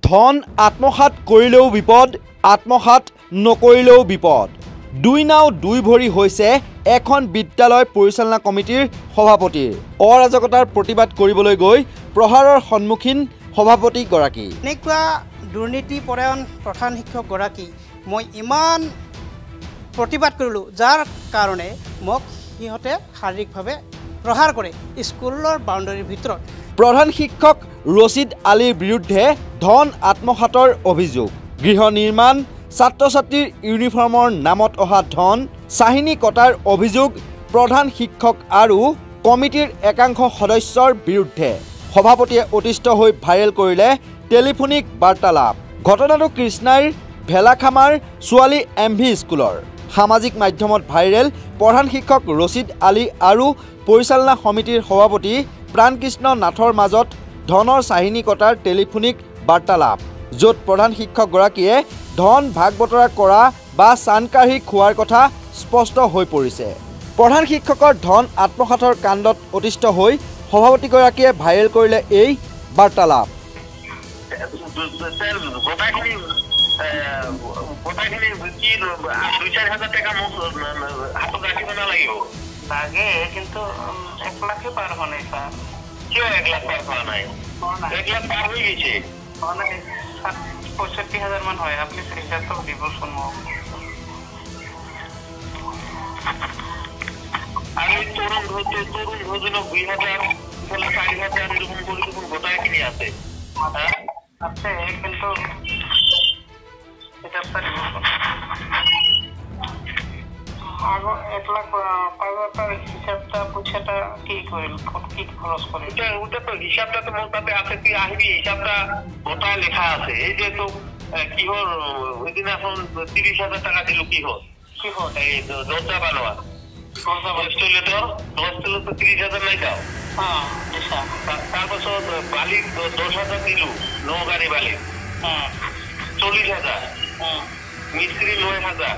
ধন আত্মসাত কৰিলেও বিপদ, আত্মসাত নকৰিলেও বিপদ। দুই নাও দুই ভৰি হৈছে এখন বিদ্যালয় পৰিচালনা কমিটিৰ সভাপতিৰ। অৰাজকতাৰ প্ৰতিবাদ কৰিবলৈ গৈ প্ৰহাৰৰ সন্মুখীন সভাপতিগৰাকী। এনেকুৱা দুৰ্নীতি পৰায়ণ প্ৰধান শিক্ষকগৰাকী মই ইমান প্ৰতিবাদ কৰিলোঁ, যাৰ কাৰণে মোক সিহঁতে শাৰীৰিকভাৱে প্ৰহাৰ কৰে স্কুলৰ বাউণ্ডাৰীৰ ভিতৰত। প্ৰধান শিক্ষক ৰছিদ আলীৰ বিৰুদ্ধে ধন আত্মসাতৰ অভিযোগ। গৃহ নিৰ্মাণ, ছাত্ৰ ছাত্ৰীৰ ইউনিফৰ্মৰ নামত অহা ধন চাহিনী কটাৰ অভিযোগ প্ৰধান শিক্ষক আৰু কমিটিৰ একাংশ সদস্যৰ বিৰুদ্ধে। সভাপতিয়ে অতিষ্ঠ হৈ ভাইৰেল কৰিলে টেলিফোনিক বাৰ্তালাপ। ঘটনাটো কৃষ্ণাইৰ ভেলাখামাৰ ছোৱালী MV স্কুলৰ। সামাজিক মাধ্যমত ভাইৰেল প্ৰধান শিক্ষক ৰছিদ আলী আৰু পৰিচালনা সমিতিৰ সভাপতি প্ৰাণকৃষ্ণ নাথৰ মাজত ধনৰ চাহিনী কটাৰ টেলিফোনিক বাৰ্তালাপ, য'ত প্ৰধান শিক্ষকগৰাকীয়ে ধন ভাগ বতৰা কৰা বা চান কাঢ়ি খোৱাৰ কথা স্পষ্ট হৈ পৰিছে। প্ৰধান শিক্ষকৰ ধন আত্মসাতৰ কাণ্ডত অতিষ্ঠ হৈ সভাপতিগৰাকীয়ে ভাইৰেল কৰিলে এই বাৰ্তালাপ। লাগে কিন্তু 1 লাখে পার হনে স্যার। কিয় 1 লাখ পার হওয়া নাই? 1 লাখ পার হয়ে গেছে। 65,000 মান হয়। আপনি হিসাব তো দিব শুনবো। আমি তরুণ ভোজন 2,000 বলে 4,000 এরকম করে গোটায় কিনে আছে। আচ্ছা কিন্তু এটা আপনার আগো 1 লাখ পাওয়ার হিসাবটা পুছাটা কি করিল, কি খরচ করিল? ওটা তো হিসাবটা তো মোর কাছে আছে, তুই আসবি হিসাবটা গোটায় লেখা আছে। এই যে তো কি হল ওইদিন এখন 30,000 টাকা দিল, কি হল এই দরজা বানোয়া দশ তুলে 30,000 নাই দাও। তারপর বালি 10,000 দিল, নৌগাড়ি বালি 40,000, মিস্ত্রি 9,000,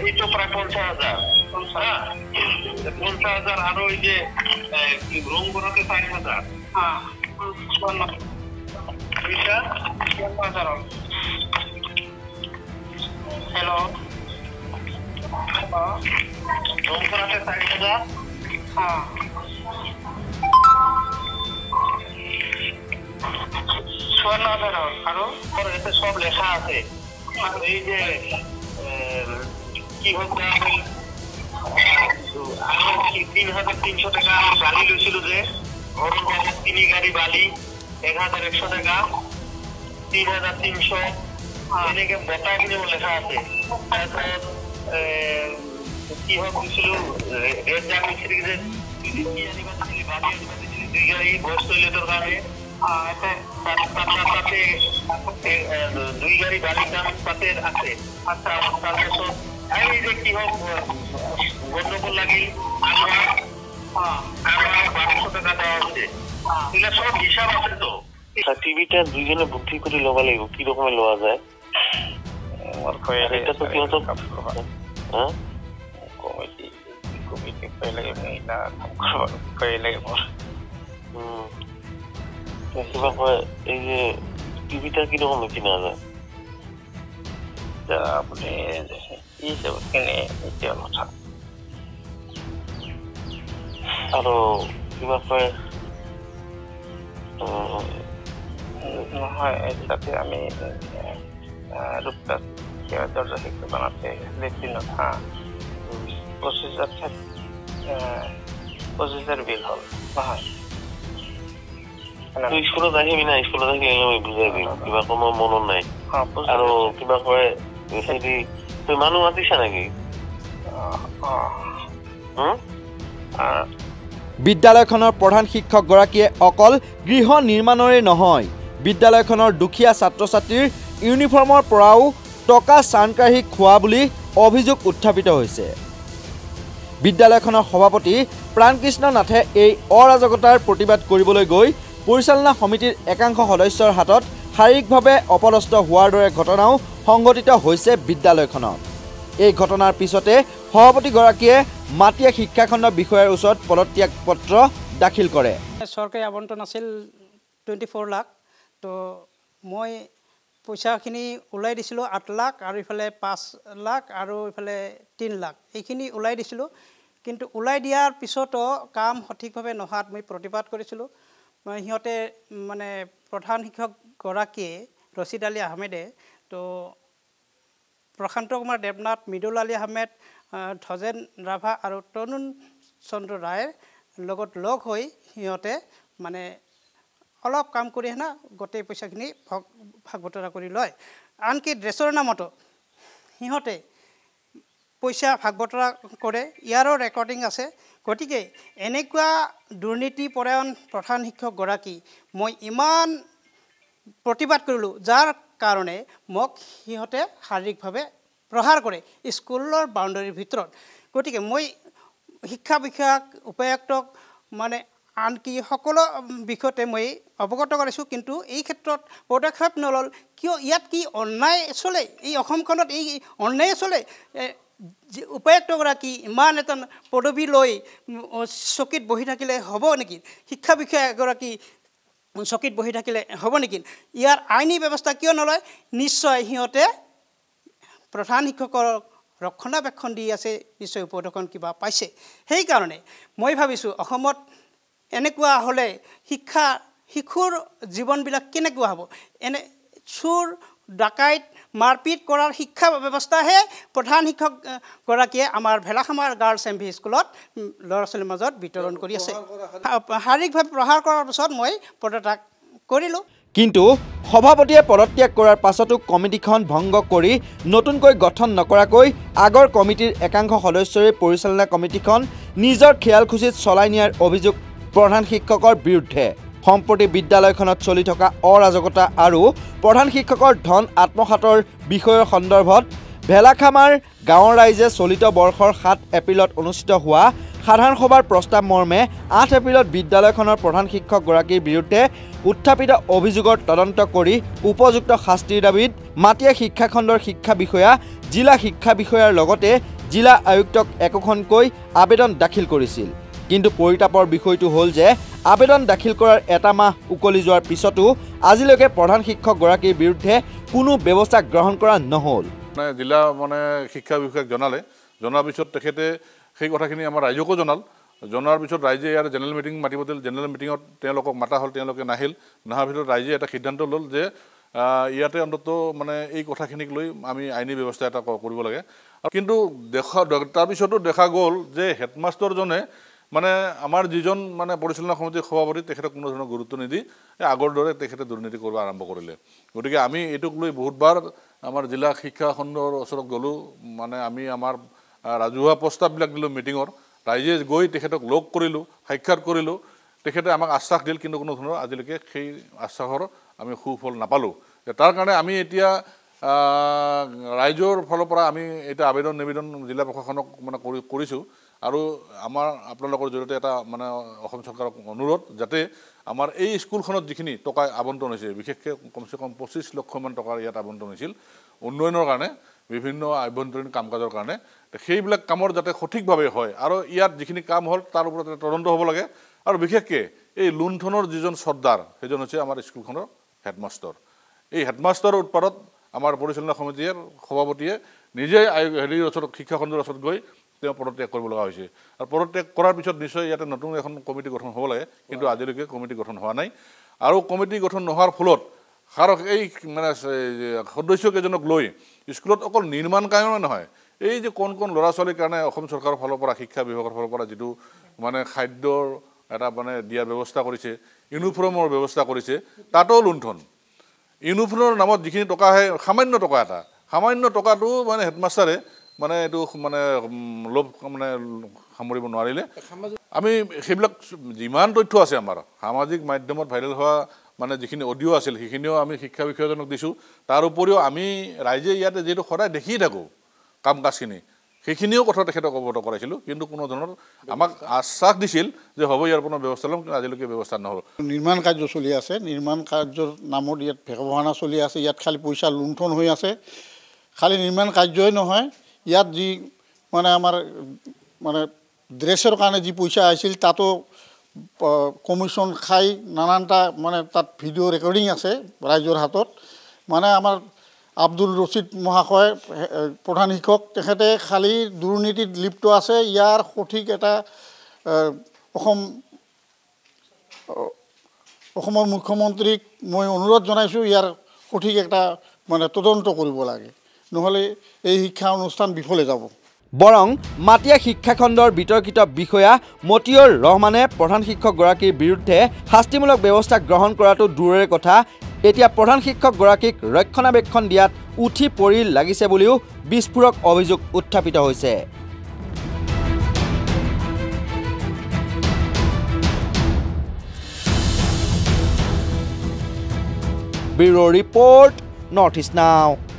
এইটো প্রায় 50,000। 50,000 আর ওই যে রুম গুলোতে 4,000। হ্যালো রুম গুলোতে 4,000। হ্যাঁ 54,000 আরো এতে সব লেখা আছে। এই যে কি হচ্ছে 3,300 টাকা বালি লইছিল যে অরুণ বাবু 3 গাড়ি বালি 1,100 টাকা 3,300 এনেকে বটা কিনে লেখা আছে। তারপর কি হচ্ছিল রেড জাম মিস্ত্রি যে বালি 2 গাড়ি বস টয়লেটের কারণে তাতে 2 গাড়ি বালি দাম তাতে আছে। আচ্ছা তারপর এই যে কি হোক গন্ডগোল লাগিল আমরা 1200 টাকা দেওয়া হচ্ছে। এগুলো সব হিসাব আছে তো। টিভিটা দুইজনে বুদ্ধি করে লোয়া লাগবে, কি রকমে লোয়া যায়। এটা তো কি হতো হ্যাঁ কমিটি কইলে না কইলে কিবা হয়। এই যে টিভিটা কি রকমে কিনা যায় আপনি হিসাব কিনে নিতে কথা। আরো কিবা কয় হয় এটাতে আমি রূপটা দরজা থেকে বানাতে লেট্রিন 25,000 বিল হল। হয় তুই স্কুলত আহিবি না? স্কুলত আহিলে আমি বুঝাই দিম, কিবা কোনো মনত নাই। আৰু কিবা কয় তুই মানুহ মাতিছা নাকি? বিদ্যালয়খনৰ প্ৰধান শিক্ষকগৰাকীয়ে অকল গৃহ নিৰ্মাণৰে নহয়, বিদ্যালয়খনৰ দুখীয়া ছাত্ৰ ছাত্ৰীৰ ইউনিফৰ্মৰ পৰাও টকা চান কাঢ়ি খোৱা বুলি অভিযোগ উত্থাপিত হৈছে। বিদ্যালয়খনৰ সভাপতি প্ৰাণকৃষ্ণ নাথে এই অৰাজকতাৰ প্ৰতিবাদ কৰিবলৈ গৈ পৰিচালনা সমিতিৰ একাংশ সদস্যৰ হাতত শাৰীৰিকভাৱে অপদস্থ হোৱাৰ দৰে ঘটনাও সংঘটিত হৈছে বিদ্যালয়খনত। এই ঘটনাৰ পিছতে সভাপতিগৰাকীয়ে মাটিয়া শিক্ষাখণ্ড বিষয়াৰ ওচৰত পদত্যাগ পত্ৰ দাখিল কৰে। চৰকাৰী আবণ্টন আছিল 24 লাখ। তো মই পইচাখিনি ওলাই দিছিলোঁ 8 লাখ আৰু ইফালে 5 লাখ আৰু ইফালে 3 লাখ এইখিনি ওলাই দিছিলোঁ কিন্তু ওলাই দিয়াৰ পিছতো কাম সঠিকভাৱে নহাত মই প্ৰতিবাদ কৰিছিলোঁ সিহঁতে মানে প্ৰধান শিক্ষকগৰাকীয়ে ৰচিদ আলী আহমেদে তো প্ৰশান্ত কুমাৰ দেৱনাথ মৃদুল আলী আহমেদ ধজেন ৰাভা আৰু তৰুণ চন্দ্ৰ ৰায়ৰ লগত লগ হৈ সিহঁতে মানে অলপ কাম কৰি না গোটেই পইচাখিনি ভাগ বতৰা কৰি লয় আনকি ড্ৰেছৰ নামতো সিহঁতে পইচা ভাগ বতৰা কৰে ইয়াৰো ৰেকৰ্ডিং আছে গতিকে এনেকুৱা দুৰ্নীতিপৰায়ণ প্ৰধান শিক্ষকগৰাকী মই ইমান প্ৰতিবাদ কৰিলোঁ যাৰ কাৰণে মোক সিহঁতে শাৰীৰিকভাৱে প্ৰহাৰ কৰে স্কুলৰ বাউণ্ডাৰীৰ ভিতৰত গতিকে মই শিক্ষা বিষয়ক উপায়ুক্তক মানে আনকি সকলো বিষয়তে মই অৱগত কৰিছোঁ কিন্তু এই ক্ষেত্ৰত পদক্ষেপ নল'ল কিয় ইয়াত কি অন্যায় চলে এই অসমখনত এই অন্যায় চলে উপায়ুক্তগৰাকী ইমান এটা পদবী লৈ চকীত বহি থাকিলে হ'ব নেকি শিক্ষা বিষয়া এগৰাকী চকীত বহি থাকিলে হ'ব নেকি ইয়াৰ আইনী ব্যৱস্থা কিয় নলয় নিশ্চয় সিহঁতে প্ৰধান শিক্ষকৰ ৰক্ষণাবেক্ষণ দি আছে নিশ্চয় উপদেশন কিবা পাইছে সেইকাৰণে মই ভাবিছোঁ অসমত এনেকুৱা হ'লে শিশুৰ জীৱনবিলাক কেনেকুৱা হ'ব এনে চুৰ ডাকাইত মাৰপিট কৰাৰ শিক্ষা ব্যৱস্থাহে প্ৰধান শিক্ষকগৰাকীয়ে আমাৰ ভেলাখামাৰ গাৰ্লছ এম ভি স্কুলত ল'ৰা ছোৱালীৰ মাজত বিতৰণ কৰি আছে শাৰীৰিকভাৱে প্ৰহাৰ কৰাৰ পিছত মই পদত্যাগ কৰিলোঁ কিন্তু সভাপতিয়ে পদত্যাগ কৰাৰ পাছতো কমিটিখন ভংগ কৰি নতুনকৈ গঠন নকৰাকৈ আগৰ কমিটিৰ একাংশ সদস্যৰে পৰিচালনা কমিটিখন নিজৰ খেয়ালখুচিত চলাই নিয়াৰ অভিযোগ প্ৰধান শিক্ষকৰ বিৰুদ্ধে সম্প্ৰতি বিদ্যালয়খনত চলি থকা অৰাজকতা আৰু প্ৰধান শিক্ষকৰ ধন আত্মসাতৰ বিষয়ৰ সন্দৰ্ভত ভেলাখামাৰ গাঁৱৰ ৰাইজে চলিত বৰ্ষৰ 7 এপ্ৰিলত অনুষ্ঠিত হোৱা সাধাৰণ সভাৰ প্ৰস্তাৱ মৰ্মে 8 এপ্ৰিলত বিদ্যালয়খনৰ প্ৰধান শিক্ষকগৰাকীৰ বিৰুদ্ধে উত্থাপিত অভিযোগৰ তদন্ত কৰি উপযুক্ত শাস্তিৰ দাবীত মাটিয়া শিক্ষাখণ্ডৰ শিক্ষা বিষয়া জিলা শিক্ষা বিষয়াৰ লগতে জিলা আয়ুক্তক একোখনকৈ আবেদন দাখিল কৰিছিল কিন্তু পৰিতাপৰ বিষয়টো হ'ল যে আবেদন দাখিল কৰাৰ এটা মাহ উকলি যোৱাৰ পিছতো আজিলৈকে প্ৰধান শিক্ষকগৰাকীৰ বিৰুদ্ধে কোনো ব্যৱস্থা গ্ৰহণ কৰা নহ'ল জিলা মানে শিক্ষা বিষয়াক জনাৰ পিছত তেখেতে সেই কথাখিনি আমাৰ ৰাইজকো জনাৰ পিছত ৰাইজে ইয়াৰ জেনেৰেল মিটিং মাতিব দিল জেনেৰেল মিটিঙত তেওঁলোকক মাতা হ'ল তেওঁলোকে নহাৰ ভিতৰত ৰাইজে এটা সিদ্ধান্ত ল'ল যে ইয়াতে অন্তত মানে এই কথাখিনিক লৈ আমি আইনী ব্যৱস্থা এটা কৰিব লাগে কিন্তু তাৰপিছতো দেখা গ'ল যে হেডমাষ্টাৰজনে মানে আমাৰ যিজন মানে পৰিচালনা সমিতিৰ সভাপতি তেখেতক কোনো ধৰণৰ গুৰুত্ব নিদি আগৰ দৰে তেখেতে দুৰ্নীতি কৰিব আৰম্ভ কৰিলে গতিকে আমি এইটোক লৈ বহুতবাৰ আমাৰ জিলা শিক্ষা খণ্ডৰ ওচৰত গ'লোঁ মানে আমি আমাৰ ৰাজহুৱা প্ৰস্তাৱবিলাক দিলোঁ মিটিঙৰ ৰাইজে গৈ তেখেতক লগ কৰিলোঁ সাক্ষাৎ কৰিলোঁ তেখেতে আমাক আশ্বাস দিল কিন্তু কোনো ধৰণৰ আজিলৈকে সেই আশ্বাসৰ আমি সুফল নাপালোঁ তাৰ কাৰণে আমি এতিয়া ৰাইজৰ ফালৰ পৰা আমি এটা নিবেদন জিলা প্ৰশাসনক মানে কৰিছোঁ আৰু আমাৰ আপোনালোকৰ জৰিয়তে এটা মানে অসম চৰকাৰক অনুৰোধ যাতে আমাৰ এই স্কুলখনত যিখিনি টকা আবণ্টন হৈছে বিশেষকৈ কমচে কম 25 লক্ষমান টকাৰ ইয়াত আবণ্টন হৈছিল উন্নয়নৰ কাৰণে বিভিন্ন আভ্যন্তৰীণ কাম কাজৰ কাৰণে সেইবিলাক কামৰ যাতে সঠিকভাৱে হয় আৰু ইয়াত যিখিনি কাম হ'ল তাৰ ওপৰত তদন্ত হ'ব লাগে আৰু বিশেষকৈ এই লুণ্ঠনৰ যিজন চৰ্দাৰ সেইজন হৈছে আমাৰ স্কুলখনৰ হেডমাষ্টাৰ এই হেডমাষ্টাৰৰ উৎপাদত আমাৰ পৰিচালনা সমিতিৰ সভাপতিয়ে নিজে হেৰিৰ ওচৰত শিক্ষাখণ্ডৰ ওচৰত গৈ তেওঁ পদত্যাগ কৰিব লগা হৈছে আৰু পদত্যাগ কৰাৰ পিছত নিশ্চয় ইয়াতে নতুন এখন কমিটি গঠন হ'ব লাগে কিন্তু আজিলৈকে কমিটি গঠন হোৱা নাই আৰু কমিটি গঠন নোহোৱাৰ ফলত এই মানে সদস্যকেইজনক লৈ স্কুলত অকল নিৰ্মাণ কামে নহয় এই যে কোন ল'ৰা ছোৱালীৰ কাৰণে অসম চৰকাৰৰ ফালৰ পৰা শিক্ষা বিভাগৰ ফালৰ পৰা যিটো মানে খাদ্যৰ এটা মানে দিয়াৰ ব্যৱস্থা কৰিছে ইউনিফৰ্মৰ ব্যৱস্থা কৰিছে তাতো লুণ্ঠন ইউনিফৰ্মৰ নামত যিখিনি টকা আহে সামান্য টকাটো মানে হেডমাষ্টাৰে মানে এইটো মানে লোভ মানে সামৰিব নোৱাৰিলে আমি সেইবিলাক যিমান তথ্য আছে আমাৰ সামাজিক মাধ্যমত ভাইৰেল হোৱা মানে যিখিনি অডিঅ' আছিল সেইখিনিও আমি শিক্ষা বিষয়াজনক দিছোঁ তাৰ উপৰিও আমি ৰাইজে ইয়াতে যিহেতু সদায় দেখি থাকোঁ কাম কাজখিনি সেইখিনিও কথা তেখেতক অৱগত কৰাইছিলোঁ কিন্তু কোনো ধৰণৰ আমাক আশ্বাস দিছিল যে হ'ব ইয়াৰ কোনো ব্যৱস্থা ল'ম কিন্তু আজিলৈকে ব্যৱস্থা নহ'ল নিৰ্মাণ কাৰ্য চলি আছে নিৰ্মাণ কাৰ্যৰ নামত ইয়াত ভেকভাওনা চলি আছে ইয়াত খালি পইচা লুণ্ঠন হৈ আছে খালি নিৰ্মাণ কাৰ্যই নহয় ইয়াত যি মানে আমাৰ মানে ড্ৰেছৰ কাৰণে যি পইচা আহিছিল তাতো কমিশ্যন খাই নানানটা মানে তাত ভিডিঅ' ৰেকৰ্ডিং আছে ৰাইজৰ হাতত মানে আমাৰ আব্দুল ৰচিদ মহাশয় প্ৰধান শিক্ষক তেখেতে খালি দুৰ্নীতিত লিপ্ত আছে ইয়াৰ সঠিক এটা অসমৰ মুখ্যমন্ত্ৰীক মই অনুৰোধ জনাইছোঁ ইয়াৰ সঠিক এটা মানে তদন্ত কৰিব লাগে নহ'লে এই শিক্ষা অনুষ্ঠান বিফলে যাব বৰং মাটিয়া শিক্ষাখণ্ডৰ বিতৰ্কিত বিষয়া মতিউৰ ৰহমানে প্ৰধান শিক্ষকগৰাকীৰ বিৰুদ্ধে শাস্তিমূলক ব্যৱস্থা গ্ৰহণ কৰাটো দূৰৰে কথা এতিয়া প্ৰধান শিক্ষকগৰাকীক ৰক্ষণাবেক্ষণ দিয়াত উঠি পৰি লাগিছে বুলিও বিস্ফোৰক অভিযোগ উত্থাপিত হৈছে ব্যুৰ' ৰিপৰ্ট নৰ্থ ইষ্ট নাও।